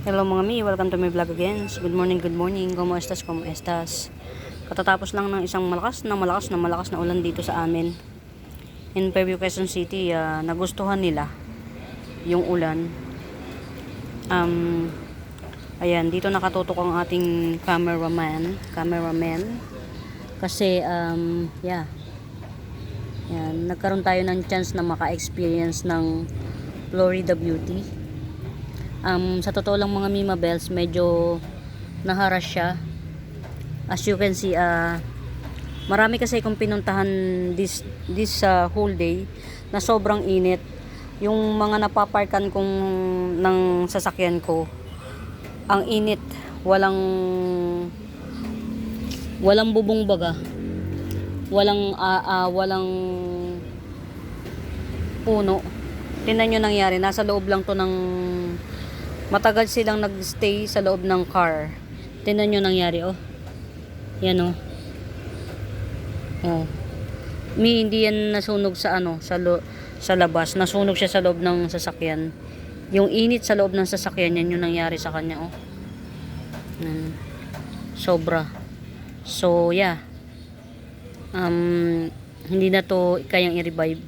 Hello mga mi, welcome to my vlog again. Good morning, good morning. Como estas, como estas? Katatapos lang ng isang malakas na ulan dito sa amin. In Fairview, Quezon City, nagustuhan nila yung ulan. Ayan, dito nakatutok ang ating cameraman. Kasi, yeah. Yan, nagkaroon tayo ng chance na maka-experience ng Florida Beauty. Sa totoo lang mga Mima Bells, medyo naharas siya. As you can see, marami kasi kung pinuntahan this whole day na sobrang init. Yung mga napaparkan kong ng sasakyan ko, ang init, walang bubong baga, walang puno. Tingnan nyo nangyari, nasa loob lang to ng matagal silang nagstay sa loob ng car. Tingnan nyo nangyari, oh. Yan, oh. Oh. Hindi yan nasunog sa sa labas. Nasunog siya sa loob ng sasakyan. Yung init sa loob ng sasakyan, yan yung nangyari sa kanya, oh. Sobra. So, yeah. Hindi na to kayang i-revive.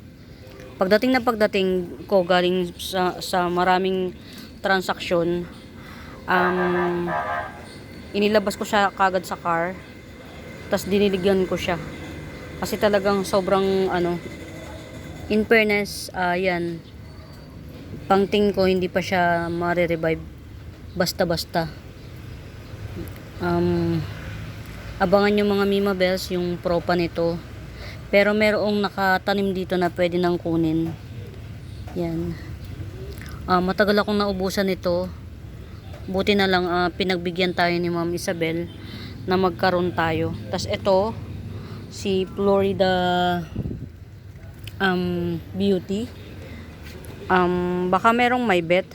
Pagdating ko galing sa maraming transaksyon, inilabas ko siya kagad sa car, tas diniligyan ko siya kasi talagang sobrang in fairness, yan, pangting ko hindi pa siya ma-revive basta-basta. Abangan nyo mga Mima Bells yung propa nito, pero merong nakatanim dito na pwede nang kunin. Yan. Matagal akong naubusan nito. Buti na lang pinagbigyan tayo ni Ma'am Isabel na magkaroon tayo. Tas ito si Florida Beauty. Baka merong may bet.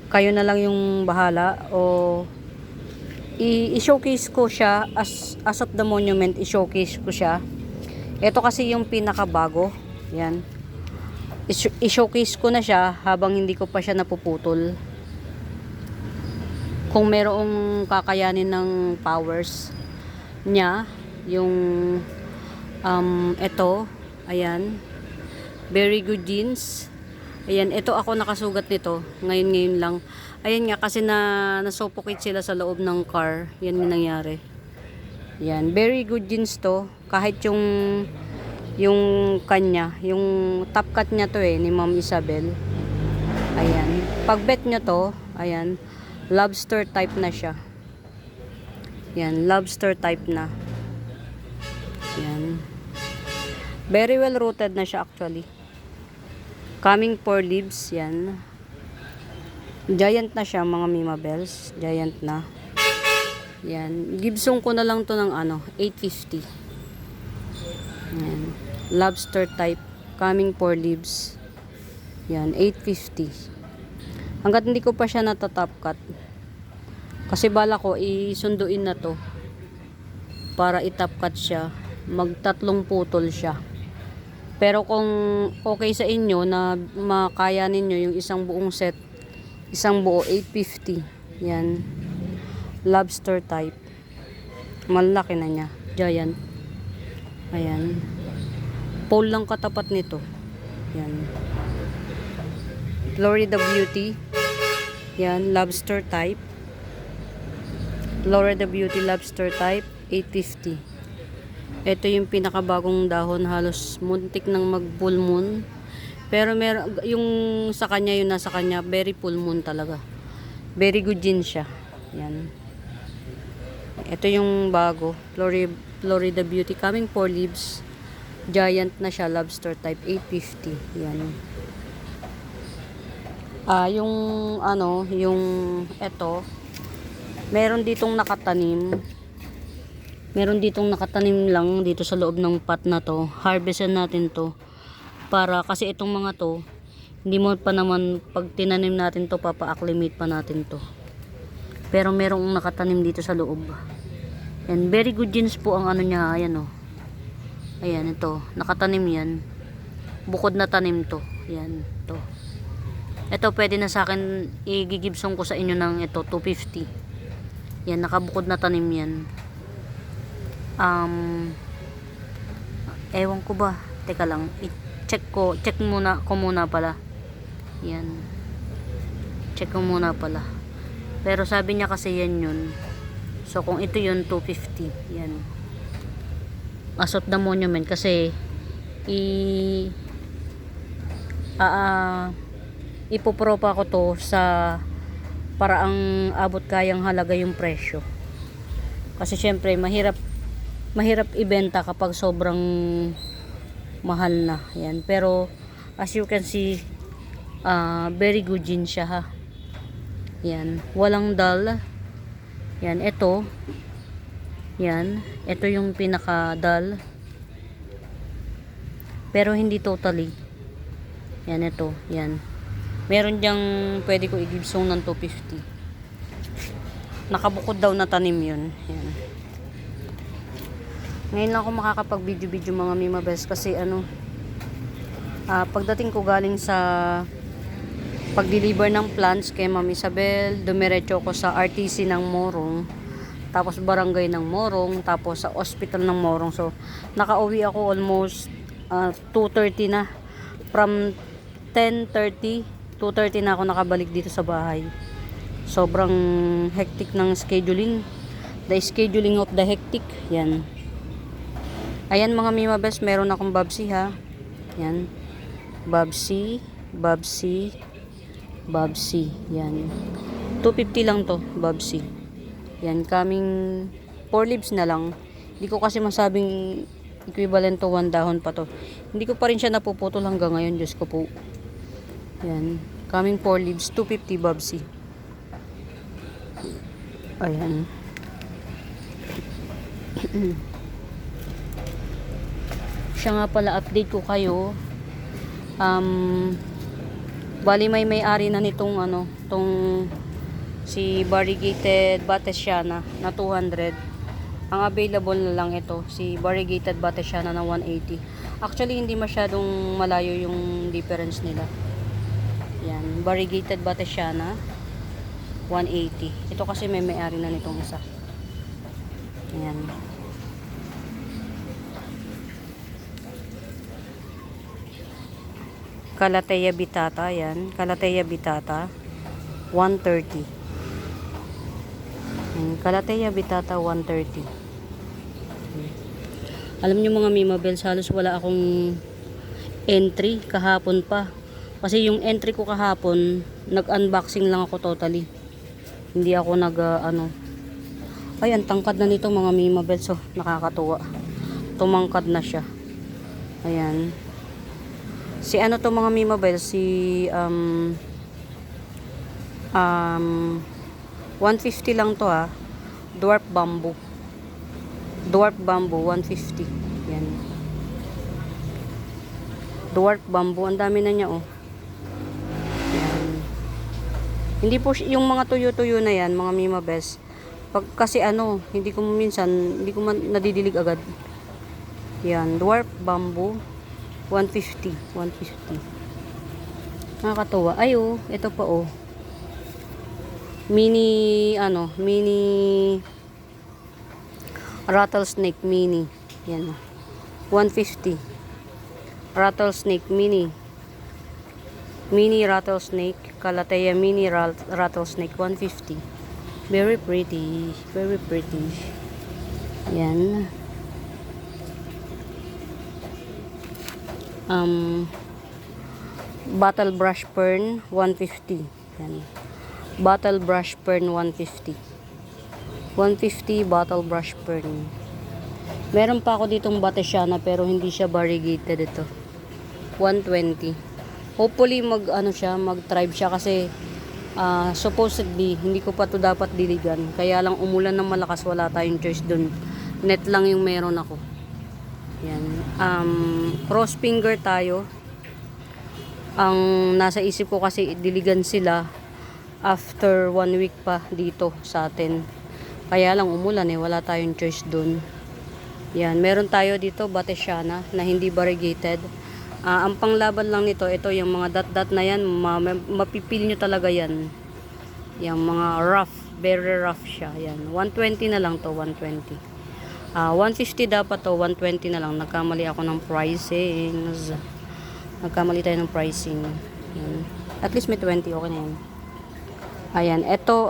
Kayo na lang yung bahala, o i-showcase ko siya as of the monument. I-showcase ko siya. Ito kasi yung pinakabago. Yan. I-showcase ko na siya habang hindi ko pa siya napuputol. Kung merong kakayanin ng powers niya, yung ito, ayan, very good jeans. Ayan, ito ako nakasugat nito ngayon lang. Ayan nga, kasi nasuffocate sila sa loob ng car. Yan yung nangyari. Yan, very good jeans to. Kahit yung kanya, yung top cut niya to ni Ma'am Isabel. Ayan. Pag bet nyo to, ayan, lobster type na siya. Yan, lobster type na. Yan. Very well rooted na siya actually. Coming for leaves, yan. Giant na siya mga Mima Bells. Giant na. Yan. Gibson ko na lang to ng 850. Yan. Lobster type, coming for leaves. Yan, 850. Hanggat hindi ko pa siya natatop cut, kasi bala ko isunduin na to para itop cut siya, magtatlong putol siya. Pero kung okay sa inyo na makaya ninyo yung isang buong set, isang buo, 850. Yan, lobster type, malaki na niya, giant. Ayan, pole lang katapat nito. Yan, Florida Beauty. Yan, lobster type. Florida Beauty lobster type, 850. Ito yung pinakabagong dahon, halos muntik ng mag full moon. Pero meron yung sa kanya, yung nasa kanya, very full moon talaga. Very good jeans siya. Yan. Ito yung bago, Florida Beauty, coming for leaves. Giant na siya, lobster type, 850. Yan. Yung eto, meron ditong nakatanim. Meron ditong nakatanim lang dito sa loob ng pot na to. Harvestan natin to. Kasi itong mga to, hindi mo pa naman, pag tinanim natin to, papa-acclimate pa natin to. Pero merong nakatanim dito sa loob. And very good jeans po ang niya. Ayan, oh. Ayan, ito. Nakatanim yan. Bukod na tanim to. Ayan, to. Ito pwede na sa akin, igigibsong ko sa inyo ng ito 250. Yan, nakabukod na tanim yan. Ewan ko ba, teka lang, check muna ko muna pala. Yan, check ko muna pala, pero sabi niya kasi yan yun. So kung ito yun, 250. Yan, as of the monument, kasi ipopropa ko to sa paraang abot kayang halaga yung presyo, kasi syempre mahirap ibenta kapag sobrang mahal na. Yan, pero as you can see, very good din siya ha. Yan, walang dull. Yan, ito yung pinaka dull, pero hindi totally. Yan, ito, yan, meron diyang pwede ko i-gibsong ng 250. Nakabukod daw na tanim yun. Yan, ngayon lang ako makakapag video mga Mima Bells, kasi pagdating ko galing sa pag-deliver ng plants kay Ma'am Isabel, dumiretso ko sa RTC ng Morong, tapos barangay ng Morong, tapos sa hospital ng Morong. So nakauwi ako almost 2:30 na. From 10:30, 2:30 na ako nakabalik dito sa bahay. Sobrang hectic ng scheduling. The scheduling of the hectic. Yan. Ayan mga Mima Bells, meron akong Babsi ha. Yan. Babsi. Yan. 250 lang to, Babsi. Yan, coming 4 leaves na lang. Hindi ko kasi masabing equivalent to 1 dahon pa to. Hindi ko pa rin siya napuputol hanggang ngayon, Diyos ko po. Yan. Coming 4 leaves, 250 Babsi. Ayan. Siya nga pala, update ko kayo. Bali may-ari na nitong tong si variegated Batesiana na 200. Ang available na lang ito, si variegated Batesiana na 180. Actually, hindi masyadong malayo yung difference nila. Yan, variegated Batesiana 180. Ito kasi may-ari na nitong isa. Ayan. Calathea Bitata, yan. Calathea Bitata 130. Calathea Bitata 130. Alam niyo mga Mima Bells, halos wala akong entry kahapon pa. Kasi yung entry ko kahapon, nag-unboxing lang ako totally. Hindi ako Ay, ang tangkad na nito mga Mima Bells. So, nakakatuwa. Tumangkad na siya. Ayan. Si to mga Mima Bells, si 150 lang to ha. Dwarf bamboo 150. Yan. Dwarf bamboo, ang dami na niya oh. Yan. Hindi po yung mga tuyo-tuyo na yan mga Mima Bells. Kasi hindi ko nadidilig agad. Yan, dwarf bamboo 150. Nakakatuwa. Ay ito pa oh. Mini rattlesnake mini. Yan. 150. Rattlesnake mini. Mini rattlesnake, Calathea mini rattlesnake 150. Very pretty. Very pretty. Yan. Bottle brush fern 150. Yan. Bottle brush fern 150. 150 bottle brush fern. Meron pa ako ditong Batesiana pero hindi siya variegated ito. 120. Hopefully mag-thrive siya kasi supposedly hindi ko pa to dapat diligan. Kaya lang umulan ng malakas, wala tayong choice dun. Net lang yung meron ako. Yan. Cross finger tayo. Ang nasa isip ko kasi diligan sila after 1 week pa dito sa atin. Kaya lang umulan wala tayong choice dun. Yan, meron tayo dito Batesiana na hindi variegated. Ang panglaban lang nito, ito yung mga dot-dot na yan, mapipil nyo talaga yan. Yung mga rough, very rough siya. Yan, 120 na lang to, 120. 150 dapat to, 120 na lang. Nagkamali ako ng pricing. Nagkamali tayo ng pricing. Yan. At least may 20, okay na yan. Ayan, ito,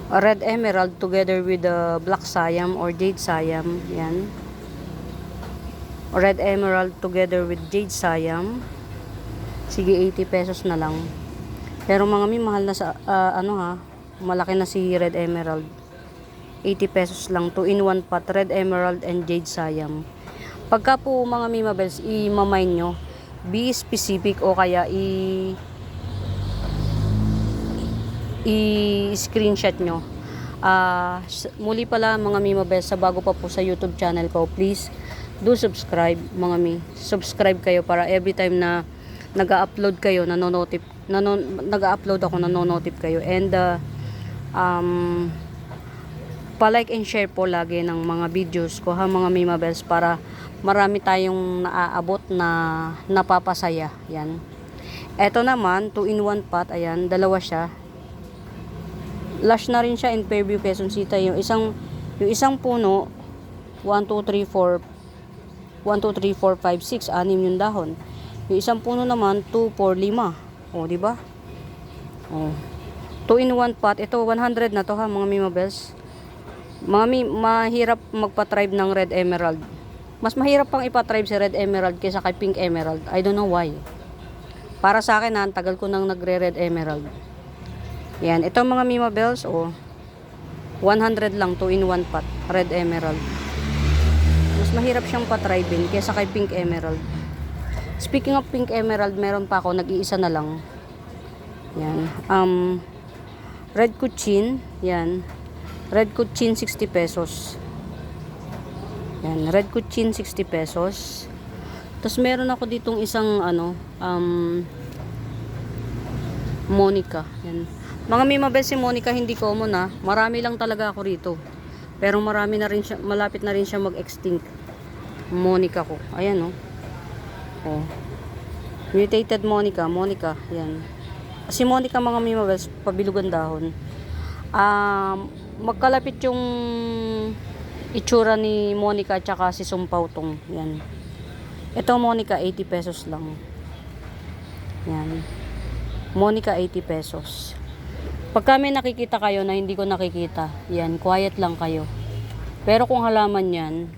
red emerald together with the black siam or jade siam. Yan. Red emerald together with jade siam. Sige, 80 pesos na lang. Pero mga mi, mahal na sa, malaki na si red emerald. 80 pesos lang. 2 in 1 pot, red emerald and jade siam. Pagka po mga mimabels, i-mine nyo, be specific o kaya i-screenshot nyo. Muli pala mga mimabels, sa bago pa po sa YouTube channel ko, please do subscribe mga mi. Subscribe kayo para every time na nag-upload kayo, nag-upload ako, nanonotif kayo. And pa-like and share po lagi ng mga videos ko ha mga mimabels, para marami tayong naaabot na napapasaya. Yan. Eto naman, 2 in 1 pot, ayan, dalawa siya. Lush na rin siya in Fairview, Quezon City. Yung isang puno, 1, 2, 3, 4, 5, 6, 6 yung dahon. Yung isang puno naman, 2, 4, 5. O, di ba? O. 2 in 1 pot. Ito, 100 na to ha, mga mimabels. Mahirap magpa-tribe ng red emerald. Mas mahirap pang ipa-tribe si red emerald kaysa kay pink emerald. I don't know why. Para sa akin, ang tagal ko nang nagre-red emerald. Yan, ito mga mimabels, 100 lang, 2 in 1 pot, red emerald. Mas mahirap siyang pa-tribe kaysa kay pink emerald. Speaking of pink emerald, meron pa ako, nag-iisa na lang. Yan, red kuchin, yan. Red kuchin, 60 pesos. Yan, red kuchin, 60 pesos. Tapos meron ako ditong isang, Monica, yan. Mga mimabels, si Monica hindi common ha. Marami lang talaga ako rito. Pero marami na rin siya, malapit na rin siya mag-extinct. Monica ko. Ayan Mutated Monica, yan. Si Monica mga mimabels, pabilugan dahon. Magkalapit yung itsura ni Monica at saka si Sumpautong. Yan. Ito Monica, 80 pesos lang. Yan. Monica, 80 pesos. Pagka may nakikita kayo na hindi ko nakikita, yan, quiet lang kayo. Pero kung halaman yan,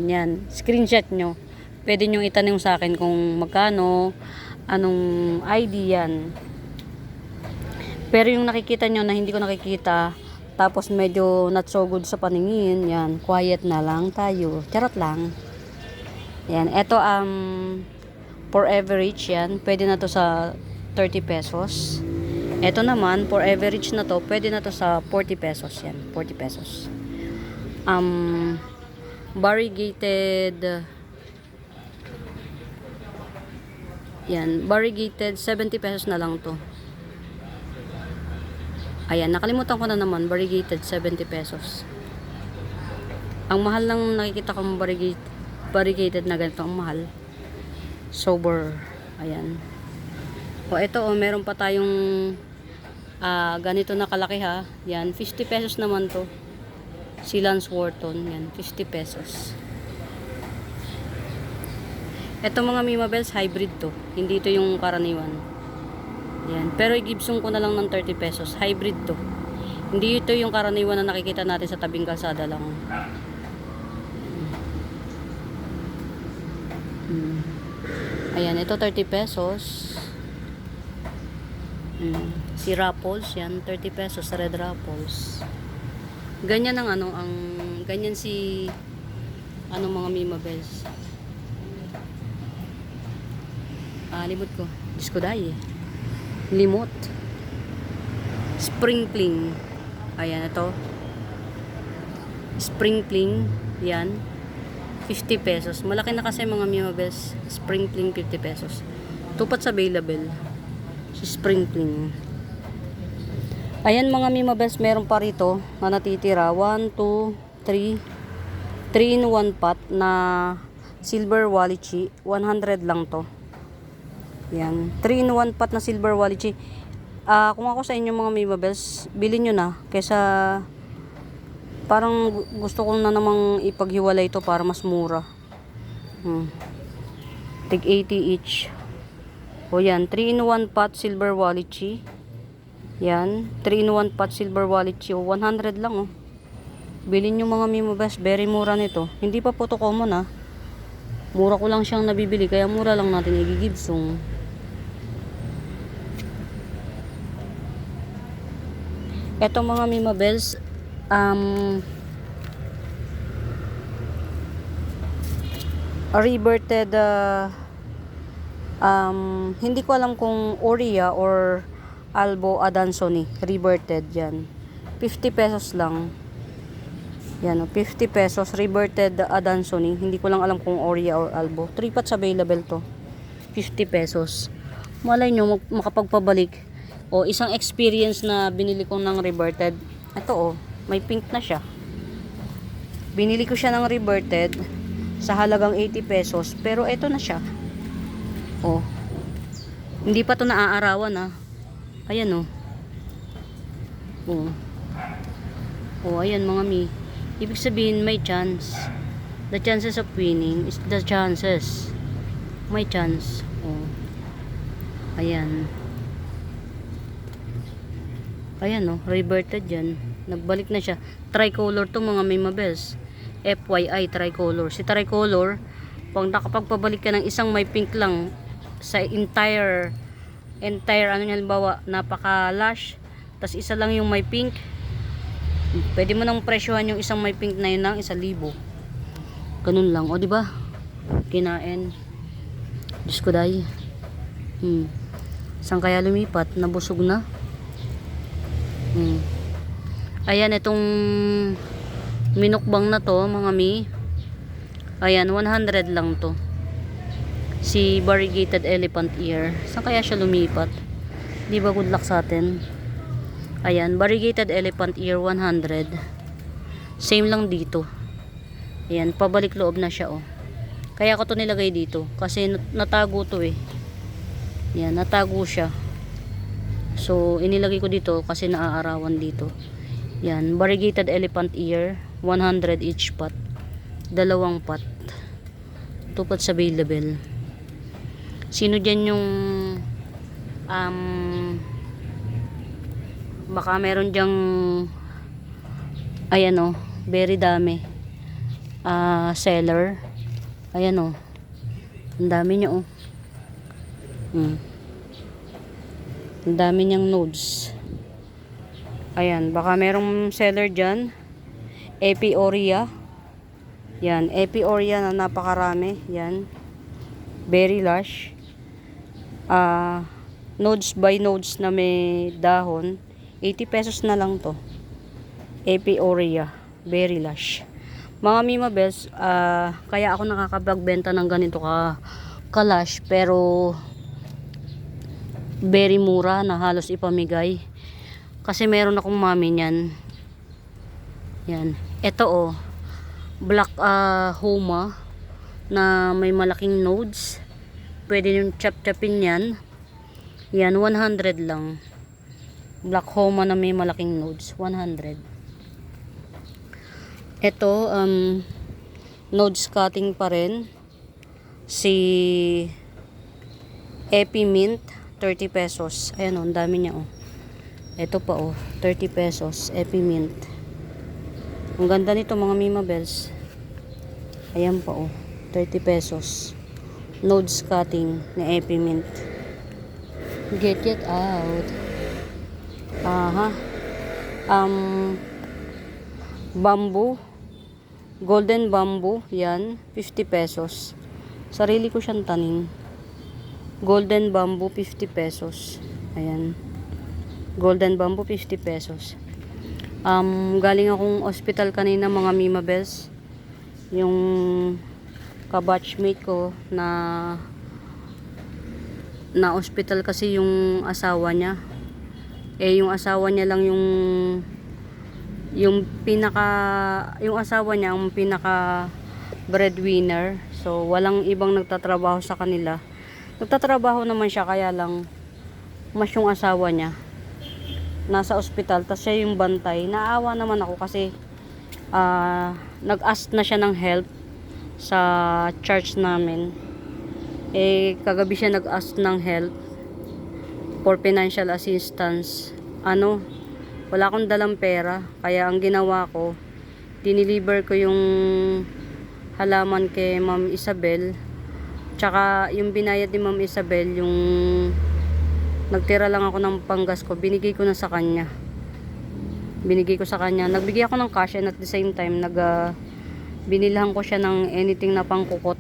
yan, screenshot nyo. Pwede nyo itanong sa akin kung magkano, anong ID yan. Pero yung nakikita nyo na hindi ko nakikita, tapos medyo not so good sa paningin, yan, quiet na lang tayo. Charot lang. Yan, eto for average yan, pwede na to sa 30 pesos. Ito naman, for average na to, pwede na to sa 40 pesos yan. 40 pesos. Variegated, yan, variegated, 70 pesos na lang to. Ayan, nakalimutan ko na naman, variegated, 70 pesos. Ang mahal lang nakikita kong variegated na ganito, ang mahal. Sober. Ayan. Ito, meron pa tayong ganito na kalaki ha. Yan, 50 pesos naman to. Si Lance Wharton, yan, 50 pesos. Ito mga mimabels, hybrid to. Hindi to yung karaniwan. Yan, pero i-Gibson ko na lang ng 30 pesos. Hybrid to. Hindi ito yung karaniwan na nakikita natin sa tabing kalsada lang. Ayan, ito 30 pesos. Si Raffles, yan, 30 pesos sa Red Raffles. Ganyan ang ganyan si mga mimabels. Limot ko. Diyos ko dahi. Limot. Sprinkling. Ayan, ito. Sprinkling. Yan. 50 pesos. Malaki na kasi mga mimabels. Sprinkling, 50 pesos. Tupats available. Si Sprinkling. Ayan mga mimabels, meron pa rito na natitira. 1, 2, 3 in 1 pot na silver walichi. 100 lang to. Yan. 3 in 1 pot na silver walichi. Kung ako sa inyo mga Mima Bells, bilhin nyo na. Kesa parang gusto ko na namang ipaghiwalay ito para mas mura. Tig 80 each. O yan, 3 in 1 pot silver walichi. Yan, 3 in 1 pot silver walichi. 100 lang oh. Bilhin nyo mga Mima Bells, very mura nito. Hindi pa po to common Mura ko lang siyang nabibili, kaya mura lang natin igigibsong. Eto mga Mima Bells, reverted, hindi ko alam kung Oria or Albo Adansoni. Reverted yan. 50 pesos lang. Yan, 50 pesos. Reverted Adansoni. Hindi ko lang alam kung Oria or Albo. 3 pots available to. 50 pesos. Malay nyo, makapagpabalik. O, isang experience na binili ko ng reverted. Ito may pink na siya. Binili ko siya ng reverted sa halagang 80 pesos. Pero ito na siya. Hindi pa to naaarawan Ayan ayan mga mi. Ibig sabihin may chance. The chances of winning is the chances. May chance. Ayan. Ayan reverted yan. Nagbalik na siya. Tricolor to mga Mima Bells. FYI tricolor. Si tricolor, pag nakapagpabalik ka ng isang may pink lang sa entire halimbawa napaka-lash, tas isa lang yung may pink, pwede mo nang presyohan yung isang may pink na yun ng 1,000. Ganun lang di ba? Kinain. Diyos ko day. Saan kaya lumipat? Nabusog na. Ayan, itong minukbang na to mga mi. Ayan, 100 lang to. Si variegated elephant ear. Saan kaya siya lumipat? Di ba good luck sa atin? Ayan, variegated elephant ear 100. Same lang dito. Ayan, pabalik loob na siya Kaya ko to nilagay dito kasi natago to Ayan, natago siya. So, inilagay ko dito kasi naaarawan dito. Yan, variegated elephant ear, 100 each pot. 2 pot. 2 pots available. Sino dyan yung baka meron dyang ayan very dami seller. Ayan ang dami niya ang dami niyang nodes. Ayan, baka merong seller dyan. Epioria. Yan, Epioria na napakarami. Yan. Berry lush. Nodes by nodes na may dahon. 80 pesos na lang to. Epioria. Berry lush. Mga Mima Bells, kaya ako nakakapagbenta ng ganito ka-lush. Pero very mura na halos ipamigay. Kasi meron akong mami niyan. Yan. Ito black homa na may malaking nodes. Pwede yung chop-chopin yan. Yan, 100 lang. Black homa na may malaking nodes. 100. Ito, nodes cutting pa rin. Si Epi Mint, 30 pesos. Ayan ang dami niya Ito pa 30 pesos, Epi Mint. Ang ganda nito mga Mima Bells. Ayan pa 30 pesos. Nodes cutting na Epi Mint. Get out. Bamboo. Golden bamboo, yan, 50 pesos. Sarili ko siyang tanim. Golden bamboo, 50 pesos. Ayan. Golden bamboo, 50 pesos. Galing akong hospital kanina mga Mima Bells. Yung kabatchmate ko na hospital kasi yung asawa niya. Yung asawa niya lang yung yung asawa niya ang pinaka breadwinner. So, walang ibang nagtatrabaho sa kanila. Nagtatrabaho naman siya, kaya lang mas yung asawa niya nasa ospital, tas siya yung bantay. Naawa naman ako kasi nag-ask na siya ng help sa church namin. Kagabi siya nag-ask ng help for financial assistance. Wala akong dalang pera, kaya ang ginawa ko, diniliver ko yung halaman kay Ma'am Isabel, tsaka yung binayad ni Ma'am Isabel, yung nagtira lang ako ng panggas ko, binigay ko na sa kanya. Binigay ko sa kanya. Nagbigay ako ng cash, and at the same time binilhan ko siya ng anything na pangkukot.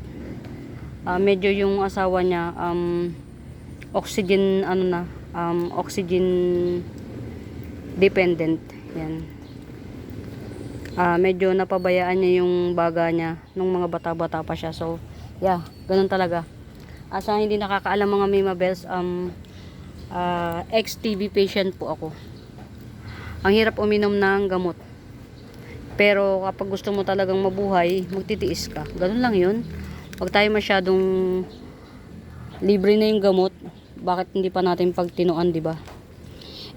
Medyo yung asawa niya oxygen oxygen dependent. Yan. Medyo napabayaan niya yung baga niya nung mga bata-bata pa siya. So, yeah, ganun talaga. Sa hindi nakakaalam mga Mima Bells, ex-TB patient po ako. Ang hirap uminom ng gamot. Pero kapag gusto mo talagang mabuhay, magtitiis ka. Ganun lang yun. Huwag tayo masyadong libre na yung gamot. Bakit hindi pa natin pagtinuan, di ba?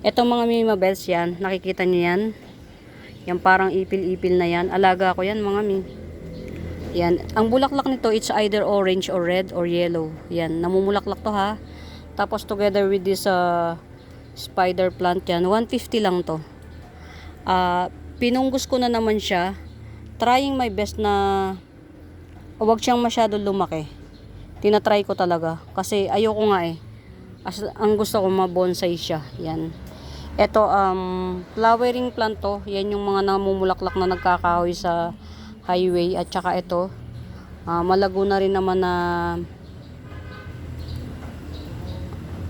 Etong mga Mima Bells yan, nakikita niyo yan. Yan parang ipil-ipil na yan. Alaga ko yan mga mi. Yan. Ang bulaklak nito, it's either orange or red or yellow. Yan. Namumulaklak to ha. Tapos together with this spider plant yan, 150 lang to. Pinunggus ko na naman siya. Trying my best na huwag siyang masyado lumaki. Tinatry ko talaga. Kasi ayoko nga ang gusto ko mabonsai siya. Yan. Ito, flowering plant to. Yan yung mga namumulaklak na nagkakahoy sa highway. At saka ito, malago na rin naman na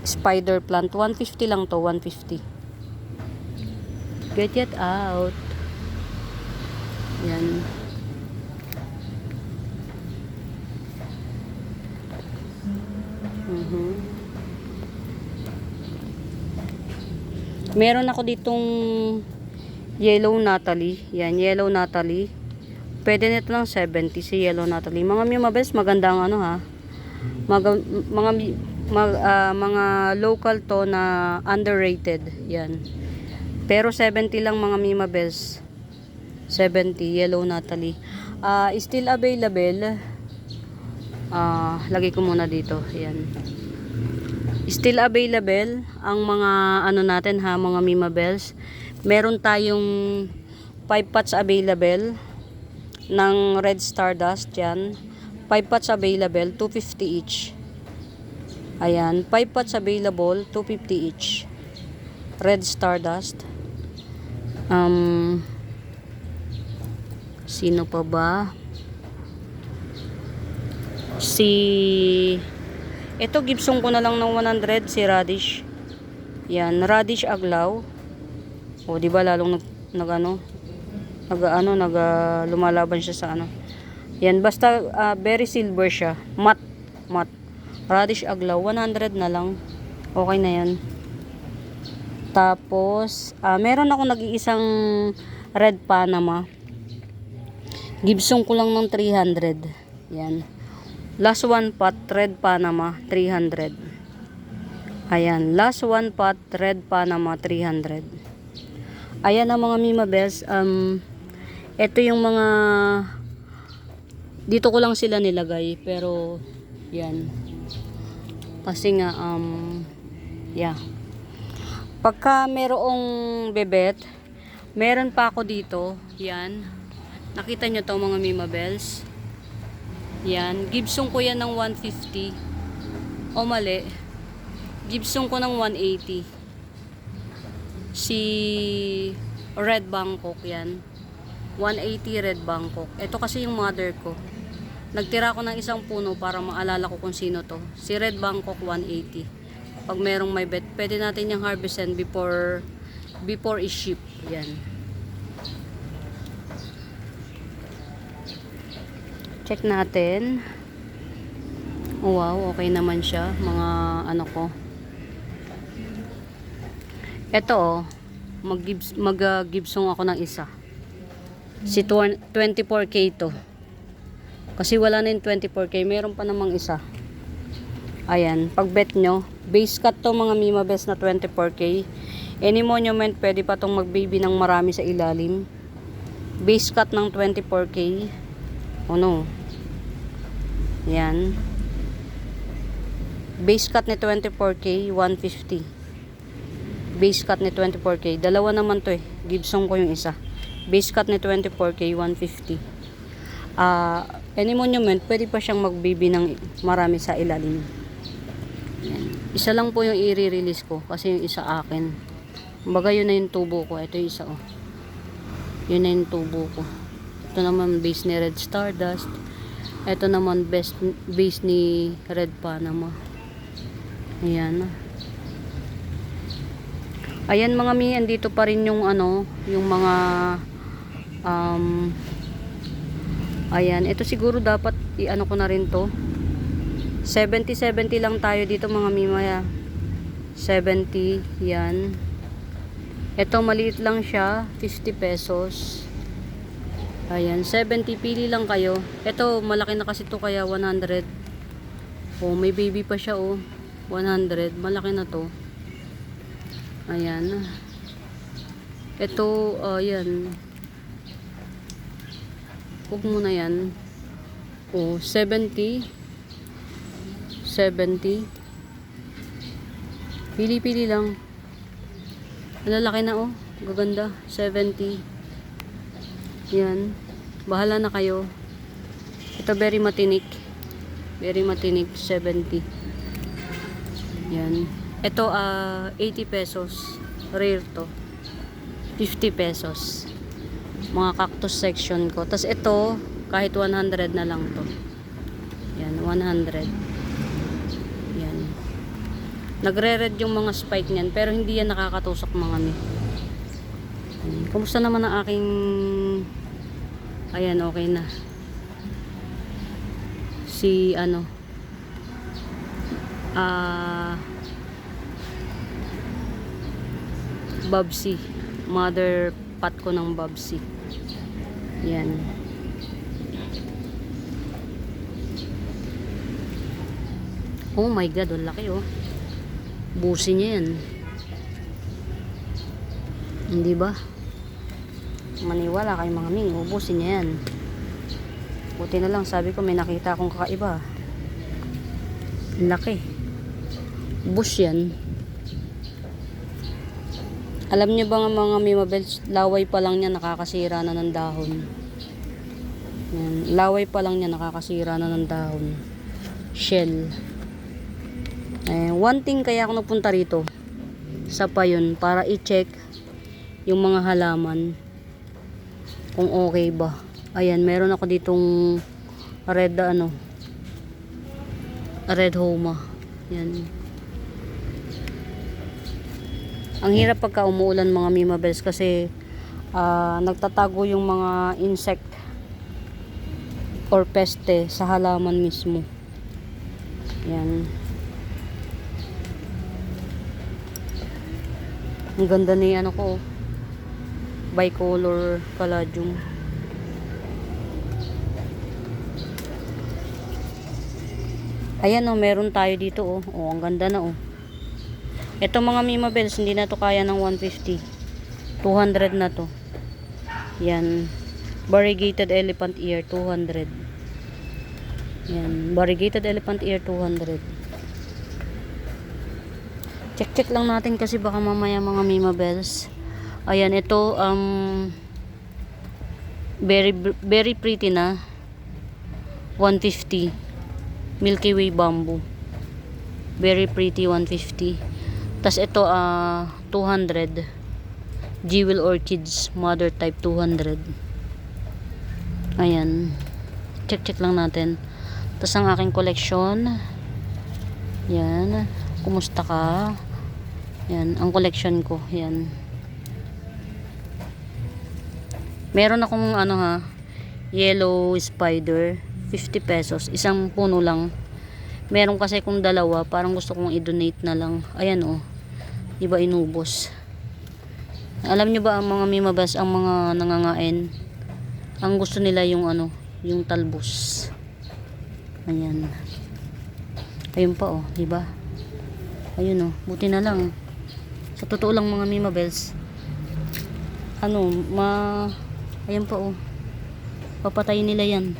spider plant. 150 lang to, 150. Get it out. Yan. Meron ako ditong yellow Natalie. Yan, yellow Natalie. Pwede nito ng 70 si yellow Natalie. Mga Mima Bells, maganda ang ha. Mga local to na underrated. Yan. Pero 70 lang mga Mima Bells. 70 yellow Natalie. Still available. Lagay ko muna dito. Yan. Still available ang mga natin ha, mga Mima Bells. Meron tayong 5 pots available ng red stardust yan. 5 pots available, 250 each. Ayan, 5 pots available, 250 each. Red stardust. Sino pa ba? Ito, Gibson ko na lang ng 100, si Radish. Yan, Radish Aglaw. O, di ba lalong lumalaban siya sa Yan, basta very silver siya. Matte. Radish Aglaw, 100 na lang. Okay na yan. Tapos, meron ako nag-iisang red Panama. Gibson ko lang ng 300. Yan. Last one pot, red Panama, 300. Ayan, last one pot, red Panama, 300. Ayan ang mga Mima Bells. Ito yung mga, dito ko lang sila nilagay, pero, yan. Kasi nga, yeah. Pagka merong bebet, meron pa ako dito, yan. Nakita nyo to mga Mima Bells. Yan, Gibson ko yan ng 150. O mali. Gibson ko ng 180. Si Red Bangkok yan. 180 Red Bangkok. Ito kasi yung mother ko. Nagtira ko ng isang puno para maalala ko kung sino to. Si Red Bangkok 180. Pag merong may bet, pwede natin yung harvestin before i-ship. Yan. Check natin. Oh, wow, okay naman siya. Mga ko. Ito mag-Gibson ako ng isa. Si 24K to. Kasi wala na yung 24K. Meron pa namang isa. Ayan. Pag bet nyo, base cut to mga Mima Bells na 24K. Any monument, pwede pa tong mag-baby ng marami sa ilalim. Base cut ng 24K. Oh no. Yan. Base cut ni 24K, 150. Base cut ni 24K. Dalawa naman to eh. Gibson ko yung isa. Base cut ni 24K, 150. Any monument, pwede pa siyang mag-baby ng marami sa ilalim. Yan. Isa lang po yung i-release ko kasi yung isa akin. Kumbaga yun na yung tubo ko. Ito yung isa oh. Yun na yung tubo ko. Ito naman base ni Red Stardust. Ito naman base ni Red Panama. Ayan. Ayan mga mi, andito pa rin yung ano, yung mga ayan, ito siguro dapat i-ano ko na rin to. 70-70 lang tayo dito mga mimaya. 70, yan. Ito maliit lang siya, 50 pesos. Ayan, 70, pili lang kayo. Ito malaki na kasi to kaya 100. Oh, may baby pa siya oh. 100, malaki na to. Ayan. Ito, ayan. Huwag muna yan. Oh, 70. 70. Pili-pili lang. Lalaki na oh. Gaganda. 70. Yan. Bahala na kayo. Ito very matinik. Very matinik. 70. Yan. Ito 80 pesos. Rare to. 50 pesos. Mga cactus section ko. Tapos ito, kahit 100 na lang to. Yan, 100. Yan. Nagre-red yung mga spike niyan, pero hindi yan nakakatusok mga mi. Kumusta naman ang aking... Ayan, okay na. Si, ano... Bubsy. Mother pat ko ng Bubsy. Yan. Oh my God, ang laki oh. Busi niya yan. Hindi ba? Maniwala kayo mga mi, ubusin niya yan. Buti na lang, sabi ko may nakita akong kakaiba. Laki. Bush yan. Alam niyo ba nga mga Mima Bells, laway pa lang niya nakakasira na ng dahon. Yan. Laway pa lang niya nakakasira na ng dahon. Shell. One thing kaya ako nagpunta rito sa Payon para i-check yung mga halaman kung okay ba. Ayan, meron ako ditong red red homa. Yan. Ang hirap pagka umuulan mga Mima Bells kasi nagtatago yung mga insect or peste sa halaman mismo. Yan. Ang ganda ni ano ko, bicolor caladium. Ayan oh, meron tayo dito oh. Oh, ang ganda na oh. Ito mga Mima Bells, hindi na to kaya ng 150. 200 na to. Yan. Variegated elephant ear, 200. Yan. Variegated elephant ear, 200. Check lang natin kasi baka mamaya mga Mima Bells. Ayan, ito very pretty na. 150. Milky Way bamboo. Very pretty, 150. Tas ito 200. Jewel orchids, mother type, 200. Ayan. Check lang natin. Tas ang aking collection. Yan. Kumusta ka? Yan, ang collection ko. Yan. Meron akong yellow spider, 50 pesos. Isang puno lang. Meron kasi kung dalawa, parang gusto kong i-donate na lang. Ayan oh. Diba inubos? Alam nyo ba ang mga Mima Bells, ang mga nangangain? Ang gusto nila yung ano, yung talbos. Ayan. Ayun pa oh, di ba? Ayun oh, buti na lang. Sa totoo lang mga Mima Bells, ano, ayan pa oh. Papatayin nila yan.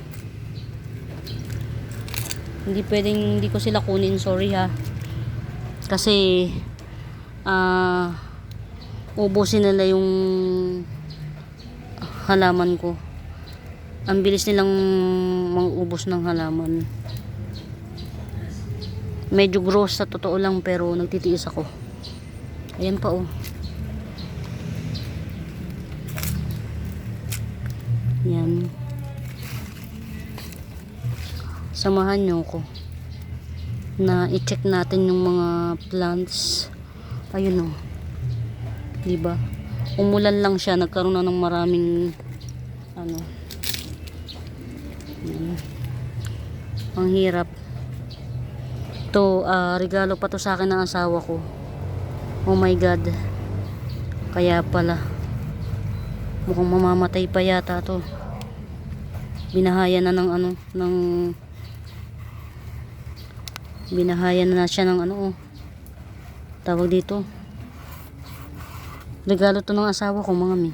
Hindi pwedeng hindi ko sila kunin, sorry ha. Kasi ubusin nila yung halaman ko. Ang bilis nilang mangubos ng halaman. Medyo gross sa totoo lang, pero nagtitiis ako. Ayan pa oh. Yan. Samahan nyo ko na i-check natin yung mga plants. Ayun oh. Diba? Umulan lang siya, nagkaroon na ng maraming ano. Yan. Ang hirap. To regalo pa to sa akin ng asawa ko. Oh my god. Kaya pala mukhang mamamatay pa yata to. Binahaya na ng ano, binahaya na siya ng ano oh. Tawag dito. Regalo to ng asawa ko mga mi.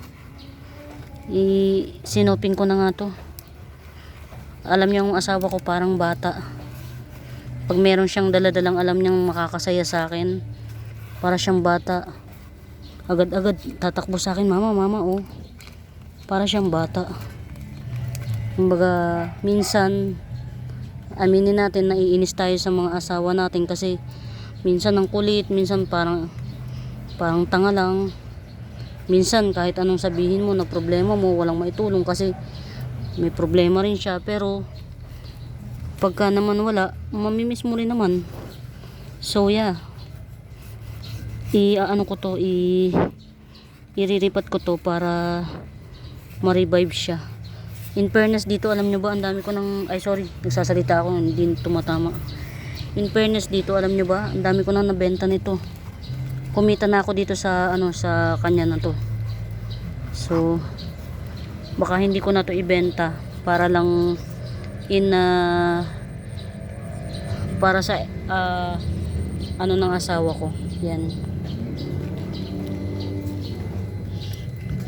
Sinoping ko na nga to. Alam niya yung asawa ko parang bata. Pag meron siyang daladalang alam niyang makakasaya sa akin, para siyang bata. Agad-agad tatakbo sa akin, mama, oh. Para siyang bata. Kumbaga, minsan aminin natin na iinis tayo sa mga asawa natin kasi minsan ang kulit, minsan parang tanga lang. Minsan kahit anong sabihin mo na problema mo, walang maitulong kasi may problema rin siya. Pero pagka naman wala, mamimiss mo rin naman. So yeah, iriripat ko to para ma-revive siya. In fairness dito, alam nyo ba, ang dami ko ng, nagsasalita ako, hindi tumatama. In fairness dito, alam nyo ba, ang dami ko nang nabenta nito. Kumita na ako dito sa sa kanya na to. So baka hindi ko na to ibenta para lang para sa ng asawa ko. Yan.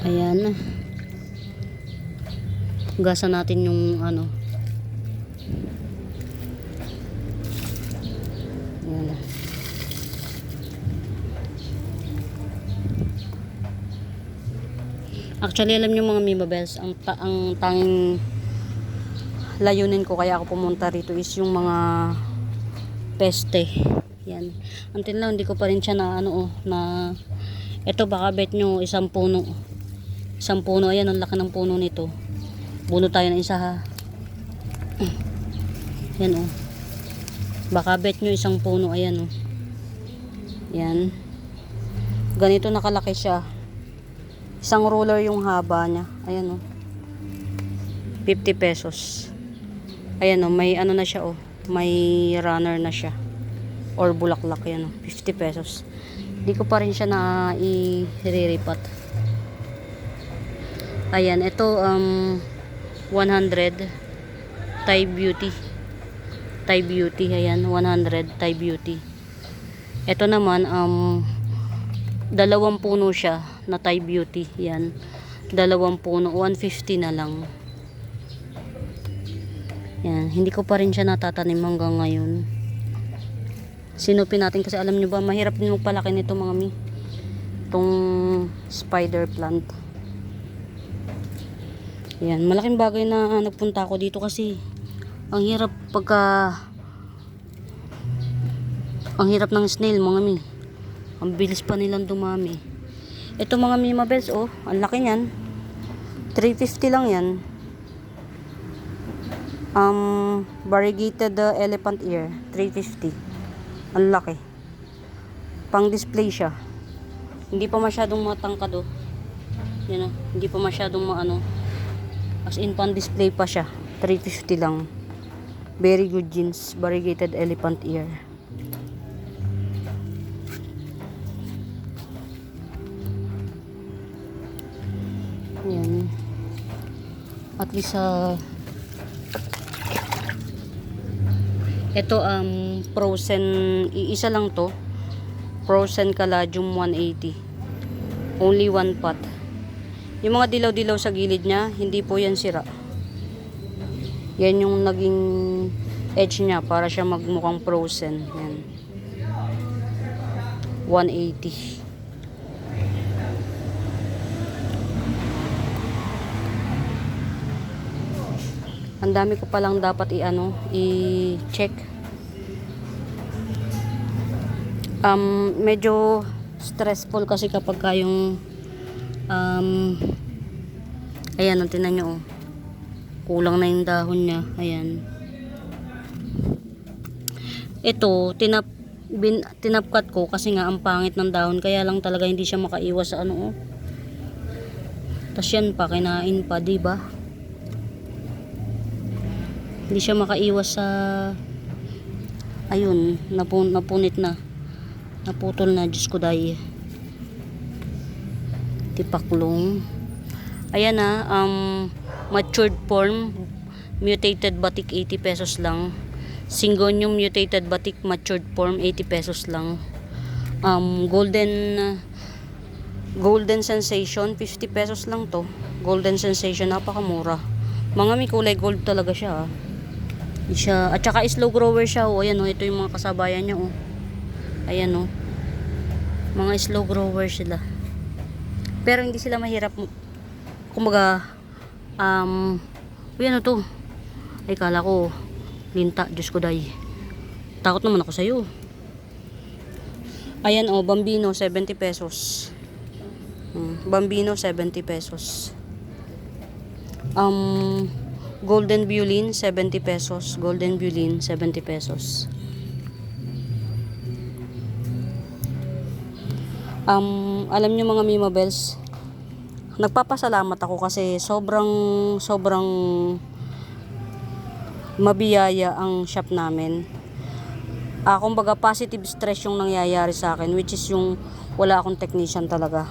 Ayan. Hugasan natin yung ano. Ayan. Actually, alam niyo mga Mima Bells, ang tanging layunin ko kaya ako pumunta rito is yung mga peste. Yan. Until now, hindi ko pa rin siya na ito baka bet nyo isang puno. Ayan, ang laki ng puno nito. Buno tayo ng isa ha. Yan oh. Baka bet nyo isang puno, ayan oh. Yan. Ganito nakalaki siya. Isang ruler yung haba niya. Ayan oh. 50 pesos. Ayan oh, may ano na siya oh. May runner na siya. Or bulaklak yan oh. 50 pesos. Hindi ko pa rin siya na iriripat. Ayan, ito 100 Thai Beauty. Ayan, 100 Thai Beauty. Ito naman dalawang puno siya na Thai Beauty. Yan. Dalawang puno, 150 na lang. Yan, hindi ko pa rin siya natatanim hanggang ngayon. Sinupin natin kasi alam niyo ba, mahirap din magpalaki nito mga mi. Itong spider plant. Yan, malaking bagay na nagpunta ako dito kasi ang hirap ang hirap ng snail mga mi. Ang bilis pa nilang dumami. Ito mga Mima Bells oh, ang laki niyan. 350 lang yan. Variegated elephant ear, 350. Ang laki. Pang display siya. Hindi pa masyadong matangkad oh. Yan oh, hindi pa masyadong as in pang display pa siya. 350 lang. Very good jeans, variegated elephant ear. Yan. At least ito frozen, iisa lang to. Frozen Caladium 180. Only one pot. Yung mga dilaw-dilaw sa gilid niya, hindi po yan sira. Yan yung naging edge niya para siya magmukhang frozen. Yan. 180. Ang dami ko palang dapat i-check. Medyo stressful kasi kapag kayong ayan, tinan nyo, oh. Kulang na yung dahon niya. Ayan. Ito, tinapkat ko kasi nga ang pangit ng dahon. Kaya lang talaga hindi siya makaiwas sa ano, oh. Tapos yan pa, kinain pa, diba? Hindi siya makaiwas sa ayun, napunit na. Naputol na, Diyos ko dahi. Tipaklong. Ayan na, matured form, mutated batik 80 pesos lang. Syngonium mutated batik matured form 80 pesos lang. Golden sensation 50 pesos lang to. Golden sensation, napakamura. Mga may kulay gold talaga siya, at saka slow grower siya, oh. Ayan, oh, ito yung mga kasabayan niya, oh. Ayan, oh. Mga slow grower sila. Pero hindi sila mahirap. Kumbaga, ano to? Ay, kala ko linta, Diyos ko day. Takot naman ako sa'yo. Ayan, oh, Bambino 70 pesos. Bambino 70 pesos. Golden violin 70 pesos. Golden violin 70 pesos. Alam nyo mga Mima Bells, nagpapasalamat ako kasi sobrang mabiyaya ang shop namin. Kumbaga positive stress yung nangyayari sa akin, which is yung wala akong technician talaga.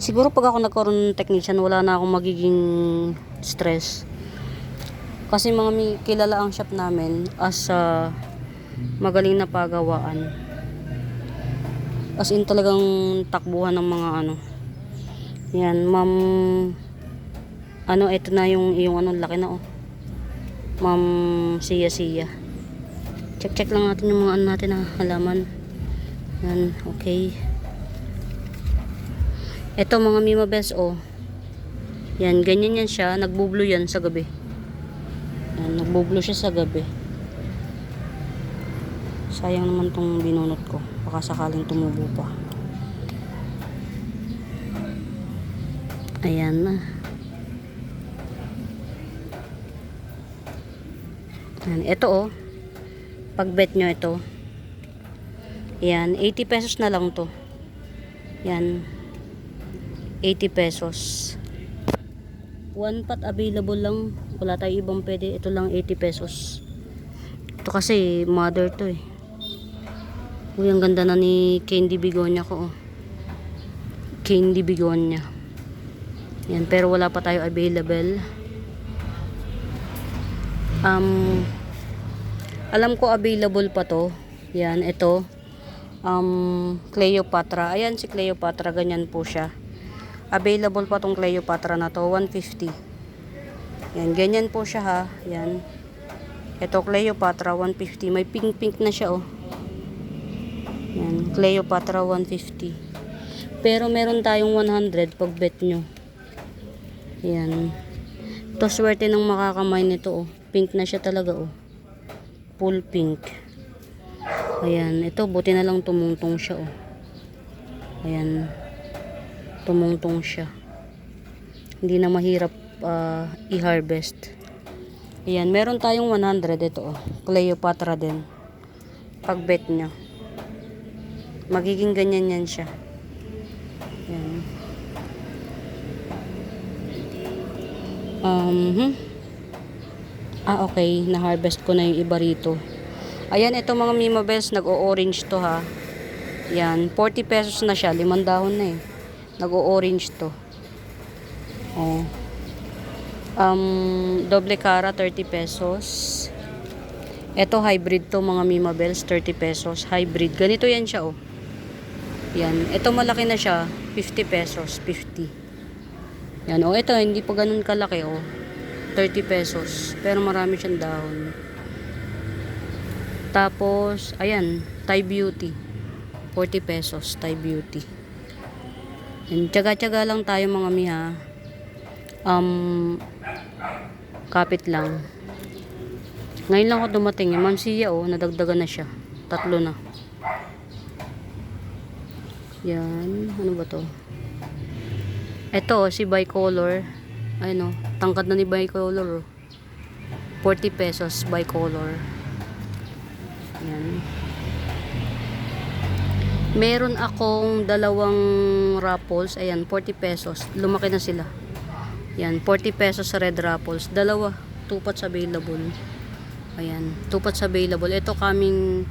Siguro pag ako nagkaroon ng technician, wala na akong magiging stress. Kasi mga kilala ang shop namin as magaling na pagawaan. As in talagang takbuhan ng mga ano. Yan, ma'am. Ito na yung laki na, oh. Ma'am Siya. Check lang natin yung mga natin na halaman. Yan, okay. Ito mga Mima Bells, oh. Yan, ganyan yan siya. Nagbublo yan sa gabi. Yan, nagbublo siya sa gabi. Sayang naman tong binunot ko. Baka sakaling tumubo pa. Ayan na. Ayan, ito, oh. Pag bet nyo ito. Ayan, 80 pesos na lang to. Yan. 80 pesos. One pot available lang. Wala tayo ibang pwede. Ito lang 80 pesos. Ito kasi mother to, eh. Uy, ang ganda na ni Candy Bigonia ko, oh. Candy Bigonia. Yan, pero wala pa tayo available. Alam ko available pa to. Yan, ito. Cleopatra. Ayan si Cleopatra, ganyan po siya. Available pa tong Cleopatra na to, 150. Yan, ganyan po siya, ha. Yan. Ito Cleopatra 150. May pink na siya, oh. Yan, Cleopatra 150. Pero meron tayong 100 pag bet nyo. Yan. Ito swerte ng makakamay nito, oh. Pink na siya talaga, oh. Full pink. Ayan, ito buti na lang tumungtong siya, oh. Ayan. Tumungtong siya. Hindi na mahirap i-harvest. Ayan, meron tayong 100 ito, oh. Cleopatra din. Pag bet nyo. Magiging ganyan yan siya. Ayan. Okay. Na-harvest ko na yung iba rito. Ayan, ito mga Mima Bells, nag-o-orange to, ha. Yan, 40 pesos na siya. 5 dahon na, eh. Nag-o-orange to. Oh. Doble cara, 30 pesos. Ito hybrid to mga Mima Bells, 30 pesos. Hybrid. Ganito yan siya oh. Yan. Ito malaki na siya, 50 pesos. 50. Yan oh. Ito hindi pa ganun kalaki oh. 30 pesos. Pero marami siyang dahon. Tapos, ayan, Thai Beauty. 40 pesos, Thai Beauty. Yan. Tsaga-tsaga lang tayo mga miha. Kapit lang. Ngayon lang ako dumating. Yung Ma'am Sia, oh, nadagdagan na siya. 3 na. Yan. Ano ba to? Ito, si Bicolor. Ayun, oh. Tangkad na ni Bicolor, oh. 40 pesos, Bicolor. Yan. Meron akong dalawang Ruffles. Ayan, 40 pesos. Lumaki na sila. Yan, 40 pesos sa red Ruffles. Dalawa. 2 pots available. Ayan, 2 pots available. Ito kaming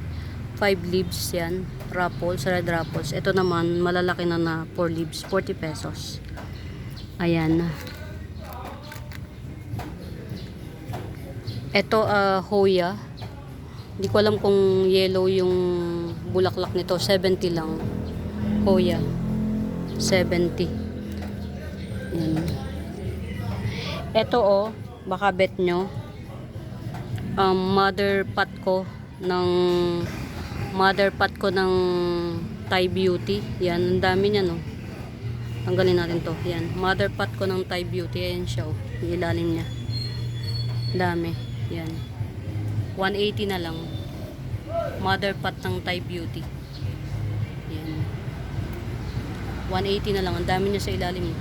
5 leaves yan. Ruffles, red Ruffles. Ito naman, malalaki na 4 leaves. 40 pesos. Ayan. Ito, Hoya. Hindi ko alam kung yellow yung bulaklak nito. 70 lang. Hoya. 70. Ayan. Ito oh, baka bet nyo. Mother pot ko ng Thai Beauty. Yan, ang dami niya no. Tanggalin natin to. Yan, mother pot ko ng Thai Beauty. Ayan siya oh, yung ilalim niya. Dami. Yan. 180 na lang. Mother pot ng Thai Beauty. Yan. 180 na lang. Ang dami niya sa ilalim. Yan.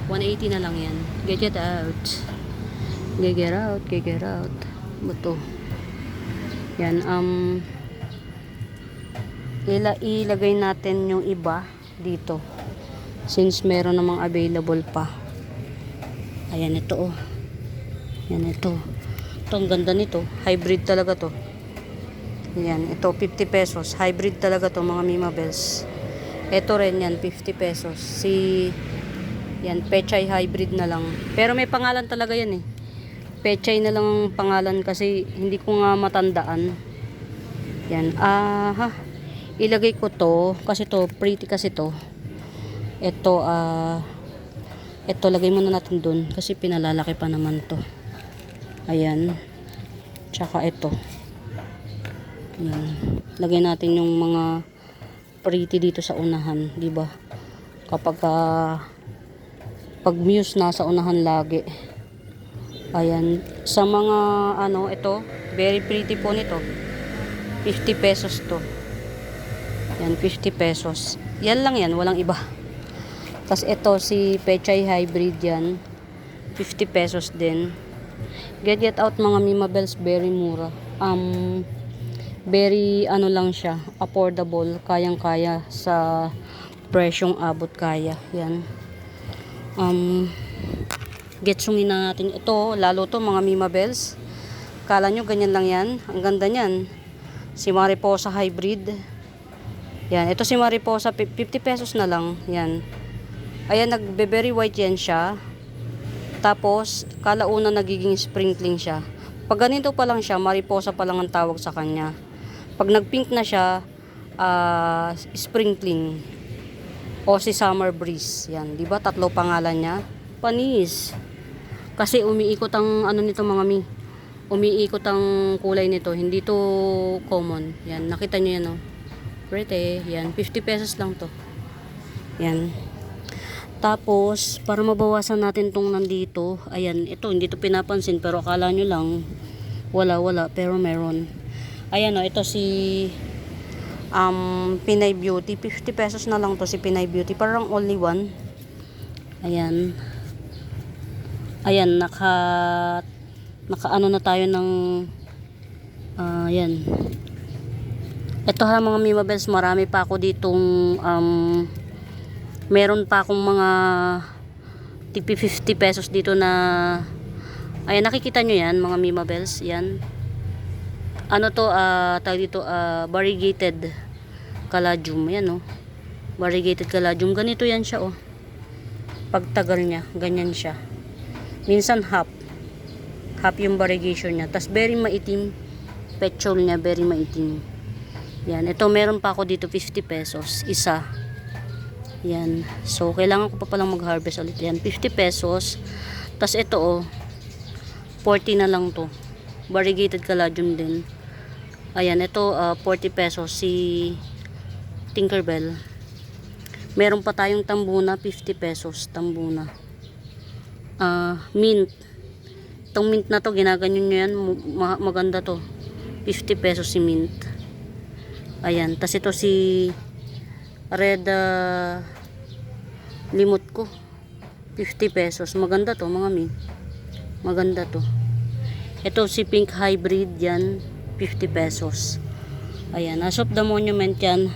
180 na lang yan. Get out. Get out. Buto. Yan. Ilagay natin yung iba dito. Since meron namang available pa. Ayan, ito oh. Yan, ito. Ito, ang ganda nito. Hybrid talaga to. Yan, ito 50 pesos. Hybrid talaga to mga Mima Bells. Ito rin yan, 50 pesos. Yan, Pechay hybrid na lang. Pero may pangalan talaga yan eh. Pechay na lang ang pangalan kasi hindi ko nga matandaan. Yan, ilagay ko to kasi to, pretty kasi to. Ito, ito, lagay muna natin dun kasi pinalalaki pa naman to. Ayan. Tsaka ito. Ayan. Lagay natin yung mga pretty dito sa unahan, di ba? Kapag pag muse nasa unahan lagi. Ayan. Sa mga ito, very pretty po nito. 50 pesos to. Yan, 50 pesos. Yan lang yan, walang iba. Tapos ito si Pechay hybrid yan. 50 pesos din. Get out mga Mima Bells, very mura. Very lang siya, affordable, kayang-kaya sa presyong abot kaya. Yan. Getsungin na natin ito, lalo to mga Mima Bells. Kala nyo ganyan lang yan? Ang ganda niyan. Si Mariposa hybrid. Yan, ito si Mariposa 50 pesos na lang. Yan. Ayan, nagbe-very white yan siya. Tapos, kalauna nagiging sprinkling siya. Pag ganito pa lang siya, Mariposa pa lang ang tawag sa kanya. Pag nag-pink na siya, sprinkling. O si Summer Breeze. Yan, di ba? 3 pangalan niya. Panis. Kasi umiikot ang nito mga mi. Umiikot ang kulay nito. Hindi to common. Yan, nakita nyo yan oh. Pretty. Yan, 50 pesos lang to. Yan. Tapos, para mabawasan natin tong nandito, ayan, ito, hindi to pinapansin, pero akala nyo lang, wala, pero meron. Ayan o, ito si Pinay Beauty. 50 pesos na lang to si Pinay Beauty. Parang only one. Ayan. Ayan, naka na tayo ng ayan. Ito ha mga Mima Bells, marami pa ako ditong meron pa akong mga tipi 50 pesos dito na ayan, nakikita nyo yan mga Mima Bells. Yan. Ano to, tawag dito, variegated caladium. Yan oh. Variegated caladium. Ganito yan siya oh. Pagtagal niya, ganyan siya. Minsan half. Half yung variegation niya. Tas very maitim. Petrol niya, very maitim. Yan. Ito, meron pa ako dito 50 pesos. Isa. Yan. So, kailangan ko pa palang mag-harvest ulit. Yan. 50 pesos. Tas ito, oh. 40 na lang to. Variegated caladium din. Ayan. Ito, 40 pesos. Si Tinkerbell. Meron pa tayong tambuna. 50 pesos. Tambuna. Mint. Itong mint na to, ginaganyan nyo yan. Maganda to. 50 pesos si mint. Ayan. Tas ito si red limot ko. 50 pesos. Maganda to mga mi. Maganda to. Ito si pink hybrid yan. 50 pesos. Ayan. As of the monument yan.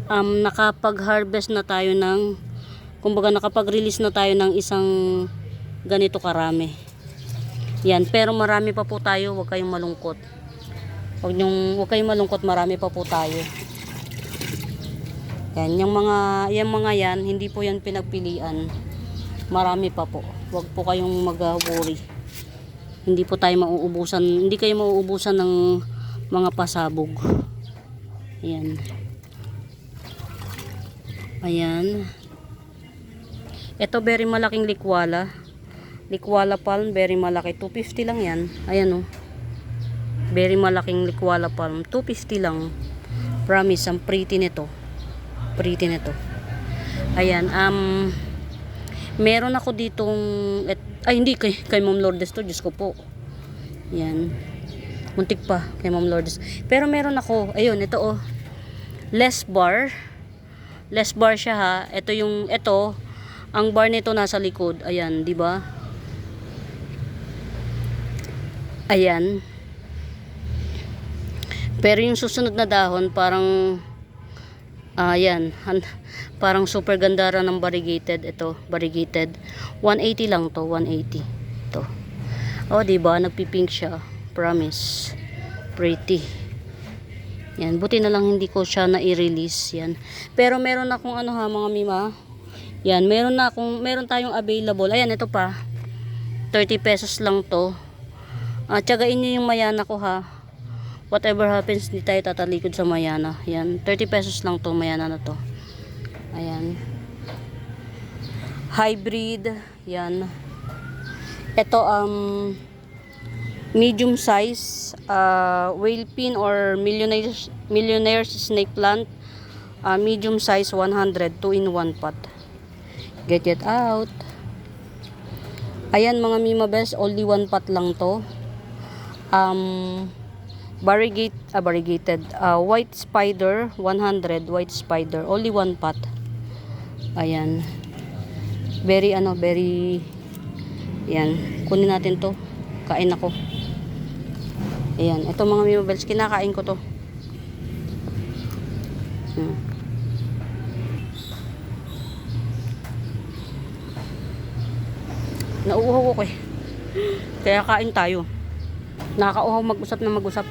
Nakapag-harvest na tayo ng, kumbaga nakapag-release na tayo ng isang ganito karami. Yan. Pero marami pa po tayo. Huwag kayong malungkot. Huwag kayong malungkot, marami pa po tayo. Yan, yung mga yan, hindi po yan pinagpilian. Marami pa po. Huwag po kayong mag-worry. Hindi po tayo mauubusan, hindi kayo mauubusan ng mga pasabog. Ayan. Ayan. Ito very malaking likwala. Likwala palm, very malaki. 250 lang yan. Ayan oh. Very malaking likwala palm. 250 lang. Promise, ang pretty nito. Pretty nito. Ayan, meron ako ditong hindi kay Ma'am Lourdes to, Diyos ko po. Yan. Muntik pa kay Ma'am Lourdes. Pero meron ako, ayun, ito oh. Less bar. Less bar siya ha. Ito, ang bar nito nasa likod. Ayan, di ba? Ayan. Pero yung susunod na dahon parang ayan, parang super gandara ng variegated. Ito, variegated. 180 lang to, 180. Ito. Oh, di ba? Nagpi-pink siya. Promise. Pretty. Yan, buti na lang hindi ko siya na-i-release yan. Pero meron akong ano ha, mga mima. Yan, meron tayong available. Ayan, ito pa. 30 pesos lang to. Tiyagain niyo yung mayana ko ha. Whatever happens, hindi tayo tatalikod sa mayana. Yan, 30 pesos lang to, mayana na to. Ayan. Hybrid. Yan. Ito, medium size, whale pin or millionaire's snake plant. Medium size, 100, 2 in 1 pot. Get it out. Ayan mga Mima Best, only 1 pot lang to. Variegated white spider 100, white spider only 1 pot. Ayan, very yan, kunin natin to, kain ako. Ayan, ito mga Mima Bells, kinakain ko to. Nauuhaw ko kaya kain tayo. Nakakauhaw mag-usap na mag-usap.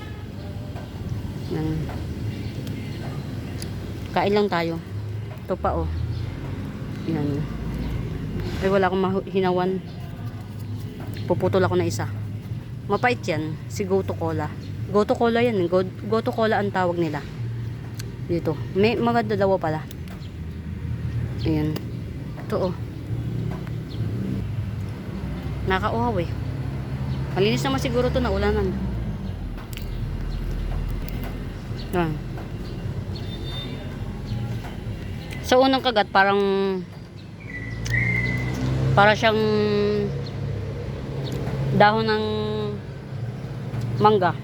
Kain lang tayo. Ito pa oh. Yan. Ay wala akong hinawan. Puputol ako na isa. Mapait yan. Si Goto Cola. Goto Cola yan. Goto Cola ang tawag nila. Dito. May mga dalawa pala. Ayan. Ito oh. Nakauhaw eh. Malinis naman siguro to na ulanan. Yan. Sa unang kagat para siyang dahon ng mangga.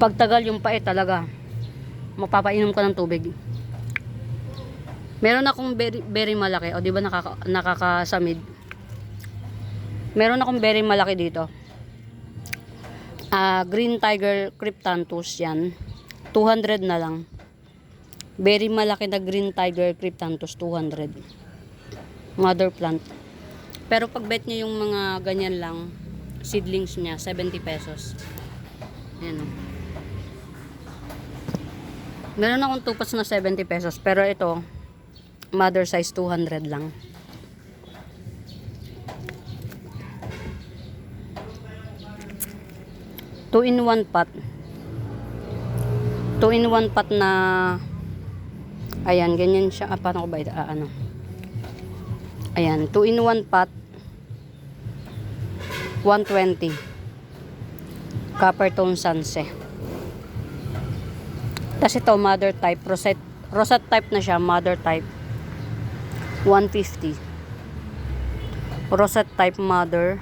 Pagtagal yung pait talaga. Mapapainom ka ng tubig. Meron akong very malaki. O di ba nakakasamid? Meron akong very malaki dito. Green Tiger Cryptanthus yan. 200 na lang. Very malaki na Green Tiger Cryptanthus, 200. Mother plant. Pero pag bet nyo yung mga ganyan lang, seedlings niya, 70 pesos. Ayan o. Meron akong tupas na 70 pesos. Pero ito, mother size 200 lang. 2-in-1 pot. 2-in-1 pot na, ayan, ganyan siya. Paano ko ba ito? Ano? Ayan, 2-in-1 pot. 120. Copper tone sunset. Tapos ito, mother type. Rosette type na siya, mother type. 150. Rosette type mother.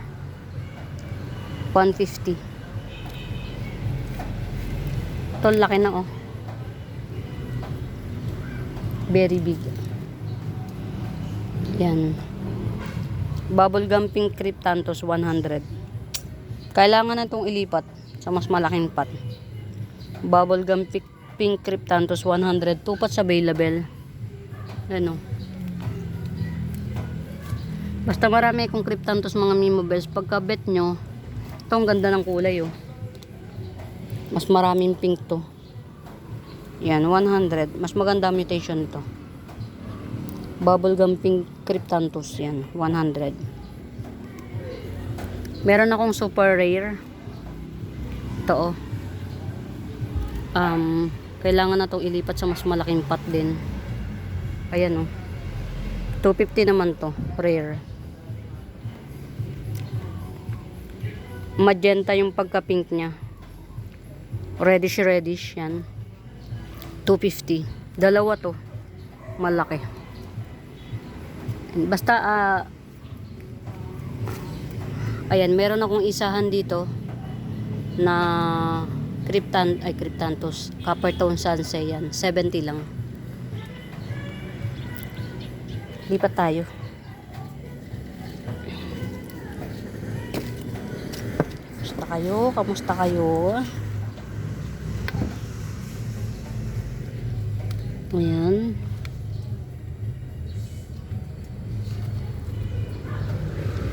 150. Ito, laki na oh. Very big. Yan. Bubblegum pink cryptanthus 100. Kailangan na itong ilipat sa mas malaking pot. Bubblegum pink cryptanthus 100. 2 pots available. Ano? Basta marami akong cryptanthus mga mimobels. Pagka bet nyo, ito ang ganda ng kulay oh. Mas maraming pink to. Yan, 100. Mas maganda mutation to. Bubblegum pink cryptanthus. Yan, 100. Meron akong super rare. Ito oh. Kailangan na itong ilipat sa mas malaking pot din. Ayan oh. 250 naman to. Rare. Magenta yung pagka-pink niya. Reddish yan. 250. Dalawa to. Malaki. Basta ayan, meron akong isahan dito na cryptanthus copper tone sunset yan. 70 lang. Lipat tayo. Kamusta kayo? Ayan.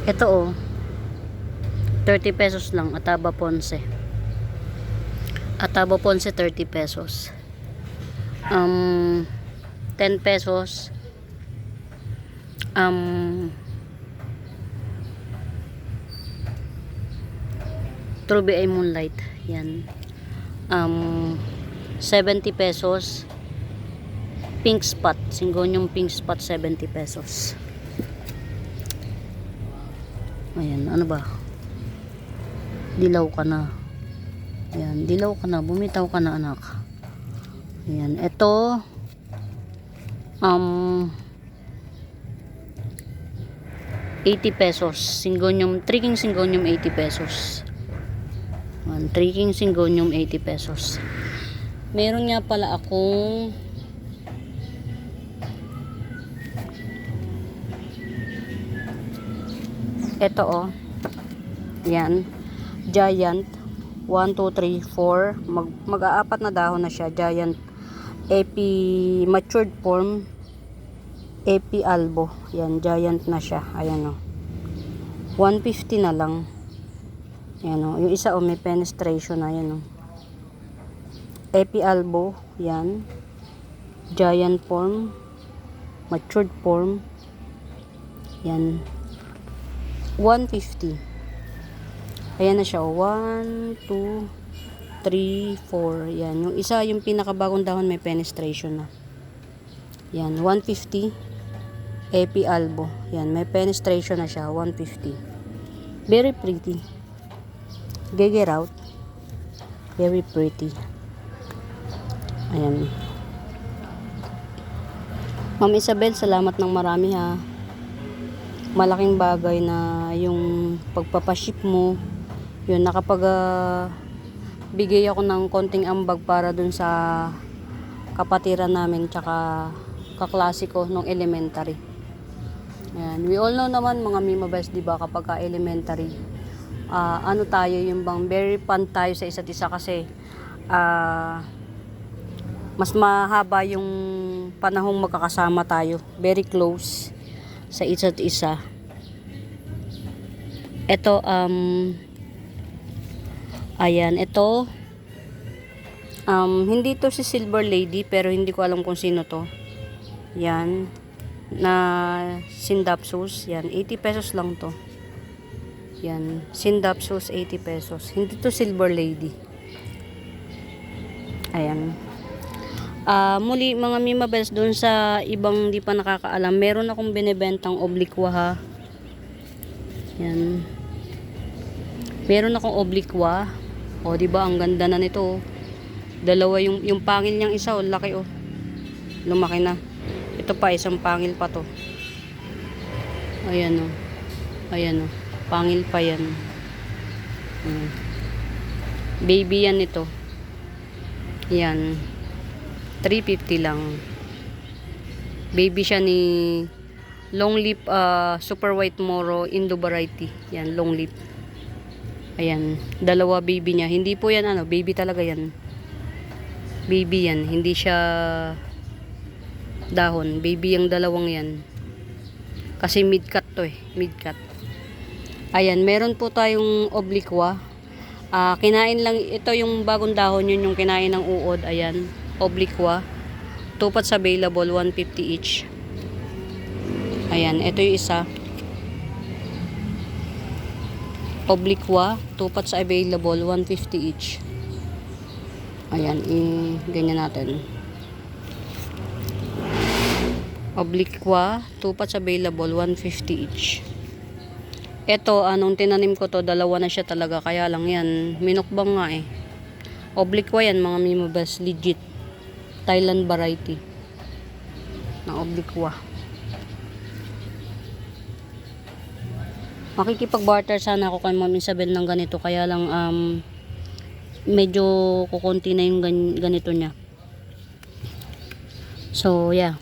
Ito oh. 30 pesos lang. Ataba Ponce. Ataba Ponce 30 pesos. 10 pesos. True BI Moonlight. Yan. 70 pesos. Pink spot. Syngonium pink spot 70 pesos. Ayan. Ano ba? Dilaw ka na. Ayan. Dilaw ka na. Bumitaw ka na anak. Ayan. Ito. 80 pesos. Syngonium. Tricking Syngonium 80 pesos. Tricking Syngonium 80 pesos. Meron nga pala akong ito oh. Yan. Giant 1, 2, 3, 4. Mag-aapat na dahon na siya. Giant Epi matured form Epi albo. Yan, giant na siya. Ayan oh. 150 na lang. Ayan oh. Yung isa oh, may penetration na. Ayan oh. Epi albo. Yan. Giant form. Matured form. Yan. 150. Ayan na siya. 1, 2, 3, 4. Yan. Yung isa, yung pinakabagong dahon, may penetration na. Yan. 150. Epi albo. Yan. May penetration na siya. 150. Very pretty. Gege route. Very pretty. Ayan. Ma'am Isabel, salamat ng marami ha. Malaking bagay na yung pagpapaship mo. Yun, nakapag bigay ako ng konting ambag para dun sa kapatiran namin tsaka kaklase ko nung elementary. Ayan. We all know naman mga mimabes, diba, kapag ka elementary, ano tayo, yung bang very fun tayo sa isa't isa kasi mas mahaba yung panahong magkakasama tayo. Very close sa isa't isa. Ito, ayan, ito, hindi to si Silver Lady, pero hindi ko alam kung sino to. Yan, na Syndapsus, yan, 80 pesos lang to. Yan. Syndapsus, 80 pesos. Hindi to Silver Lady. Ayan. Muli mga Mima Bells, doon sa ibang di pa nakakaalam, meron akong binibentang obliqua ha. Yan. Meron akong obliqua. O, di ba ang ganda na nito. Dalawa yung pangil niyang isa, oh, laki oh. Lumaki na. Ito pa, isang pangil pa to. Ayan oh. Ayan oh. Pangil pa yan. Baby yan ito. Yan. 350 lang. Baby siya ni long lip super white moro Indo variety. Yan, long lip. Ayan, dalawa baby niya. Hindi po yan ano, baby talaga yan. Baby yan, hindi siya dahon. Baby yung dalawang yan. Kasi mid-cut to eh, mid-cut. Ayan, meron po tayong obliqua. Kinain lang, ito yung bagong dahon, yun yung kinain ng uod. Ayan, obliqua. 2 pots available, 150 each. Ayan, ito yung isa. Obliqua, 2 pots available, 150 each. Ayan, ganyan natin. Obliqua, 2 pots available, 150 each. Ito, anong tinanim ko to, dalawa na siya talaga, kaya lang yan, minukbang nga eh. Obliqua yan mga Mima Bells, legit. Thailand variety na obliqua. Makikipag-barter sana ako kay Ma'am Isabel ng ganito, kaya lang medyo kukunti na yung ganito niya. So yeah,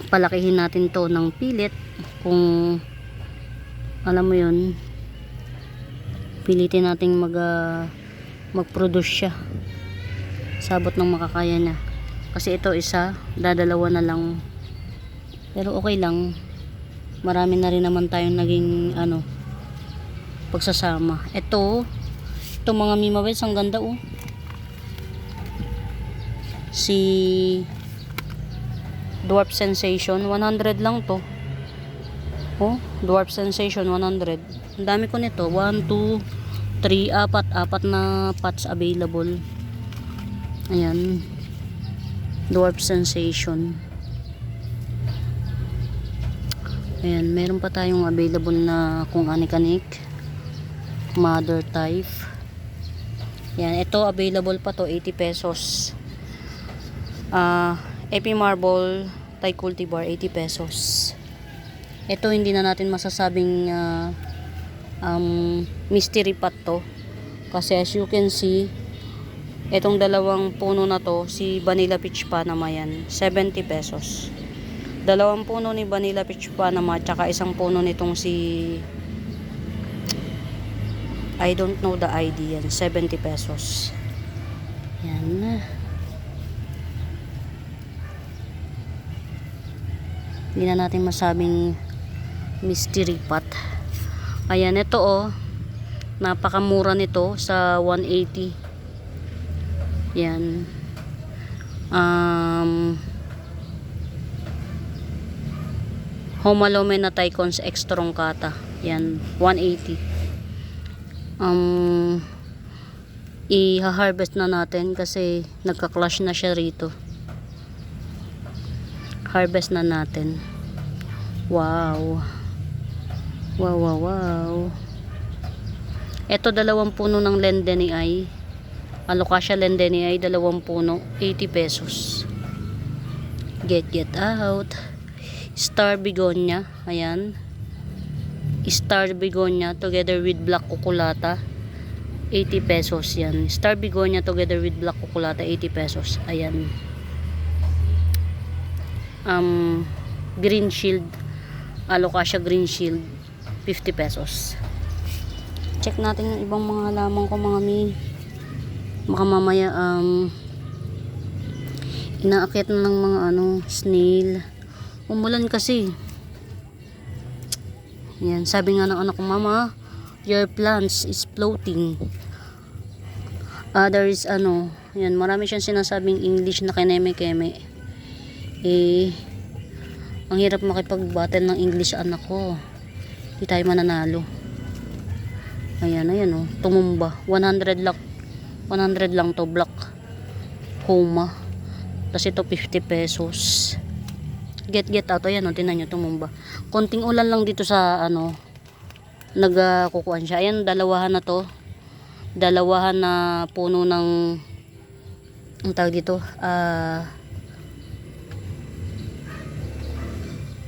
palakihin natin to ng pilit. Kung alam mo yun, pilitin nating mag-produce siya, sabot ng makakaya niya. Kasi ito isa, dadalawa na lang, pero okay lang, marami na rin naman tayong naging pagsasama. Ito mga Mima Bells, ang ganda oh. Si Dwarf Sensation, 100 lang to. Oh, Dwarf Sensation 100. Ang dami ko nito. 1, 2, 3, 4 na pots available. Ayan. Dwarf Sensation. Ayan, meron pa tayong available na kung anik-anik. Mother type. Ayan, ito available pa to, 80 pesos. AP Marble Thai Cultivar, 80 pesos. Ito hindi na natin masasabing mystery pot to, kasi as you can see, itong dalawang puno na to, si Vanilla Peach Panama yan, 70 pesos. Dalawang puno ni Vanilla Peach Panama, tsaka isang puno nitong si I don't know the ID yan, 70 pesos. Yan. Hindi na natin masabing mystery pot. Ayan, ito oh, napakamura nito sa 180. Yan. Homalome na Tycons Extrong Kata. Yan, 180. I-harvest na natin kasi nagka-clash na siya rito. Harvest na natin. Wow. Wow, wow, wow. Ito, 2 puno ng Lendenii. Alocasia Lendenii, 2 puno, 80 pesos. Get out. Star Begonia, ayan. Star Begonia together with Black Cuculata, 80 pesos yan. Star Begonia together with Black Cuculata, 80 pesos. Ayan. Green Shield, Alocasia Green Shield, 50 pesos. Check natin yung ibang mga halaman ko mga mi. Baka mamaya inaakit na ng mga snail. Umulan kasi. Yan, sabi nga ng anak ko, Mama, your plants is floating. There is yan, marami siyang sinasabing English na kineme-keme. Ang hirap makipag-battle ng English anak ko. Hindi tayo mananalo. Ayan, ayan oh. Tumumba. 100 lang. 100 lang to. Black. Homa. Tapos ito 50 pesos. Get out. Ayan oh. Tinan nyo. Tumumba. Konting ulan lang dito sa ano. Nagkukuhan siya. Ayan. Dalawahan na to. Dalawahan na puno ng ang tawag dito.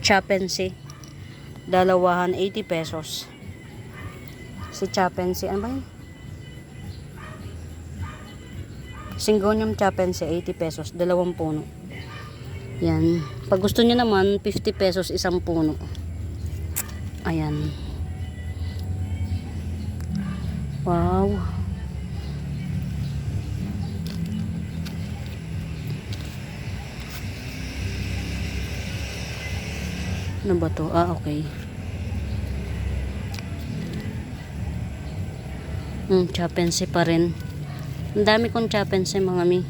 Chapensi. Dalawahan 80 pesos. Si Chapensi, ano ba yun? Syngonium Chapensi 80 pesos, dalawang puno. Yan. Pag gusto niyo naman 50 pesos isang puno. Ayan. Wow. Ano ba to? Okay. Chapensi pa rin. Ang dami kong chapensi mga mi.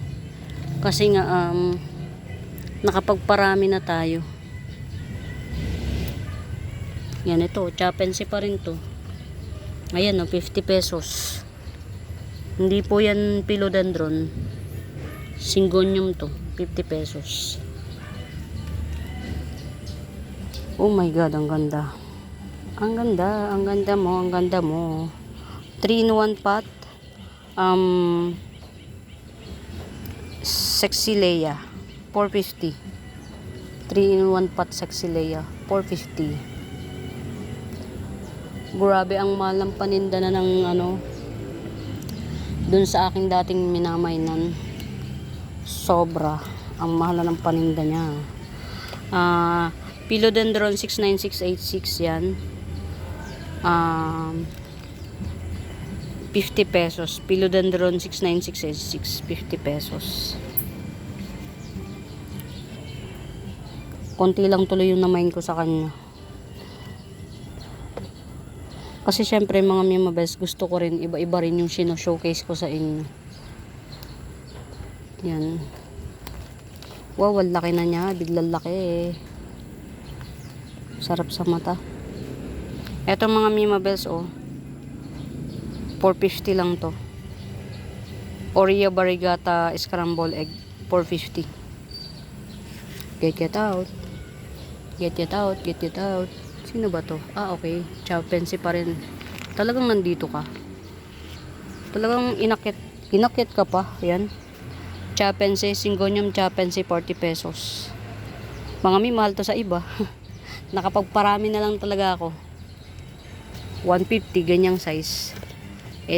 Kasi nga nakapagparami na tayo. Yan ito, chapensi pa rin to. Ayan 50 pesos. Hindi po yan philodendron. Syngonium to, 50 pesos. Oh my god, ang ganda. Ang ganda mo. 3-in-1 pot. Sexylea 450. 3-in-1 pot Sexylea 450. Grabe ang mahal ng paninda na ng ano dun sa aking dating minamainan. Sobra ang mahal na ng paninda niya. Philodendron 69686 yan. 50 pesos. Philodendron 69686, 50 pesos. Konti lang tuloy yung namain ko sa kanya. Kasi syempre mga mimabes, gusto ko rin iba-iba rin yung showcase ko sa inyo. Yan. Wow, ang laki na niya. Biglang laki eh. Sarap sa mata. Eto mga mimabes oh. 450 lang to. Oreo Variegata Scramble Egg 450. Get it out. Sino ba to? Okay. Chapensi pa rin. Talagang nandito ka. Talagang inakit ka pa. Yan. Chapensi, Syngonium Chapensi 40 pesos. Mga mi, mahal to sa iba. Nakapagparami na lang talaga ako. 150 ganyang size.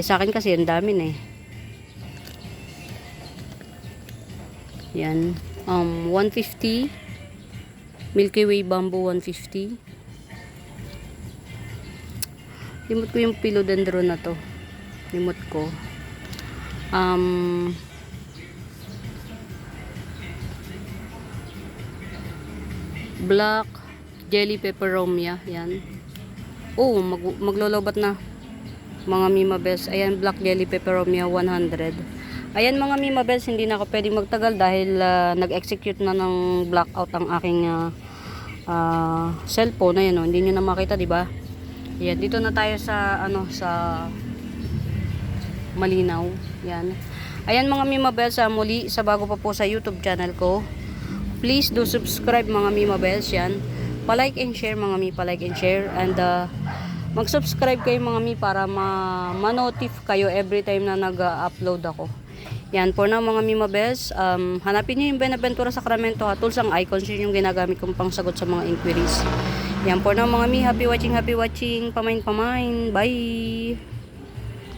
Sa akin kasi ang dami na eh. Yan. 150. Milky Way Bamboo 150. Limot ko yung philodendron na to. Limot ko. Black Jelly Peperomia. Yan. Maglolobat na. Mga mimabes. Ayan, Black Jelly Peperomia 100. Ayan mga mimabes, hindi na ako pwedeng magtagal dahil nag-execute na ng blackout ang aking cellphone. Ayan, hindi nyo na makita, di ba? Ayan, dito na tayo sa sa malinaw. Yan. Ayan mga mimabes, muli sa bago pa po sa YouTube channel ko. Please do subscribe mga mimabes. Yan. Pa-like and share mga mi, pa-like and share, and mag-subscribe kayo mga mi para ma-notif kayo every time na nag-upload ako. Yan, for now mga mimabes, hanapin nyo yung Benaventura Sacramento tools, ang icons yun yung ginagamit kong pangsagot sa mga inquiries. Yan, for now mga mi, happy watching, pamain, bye!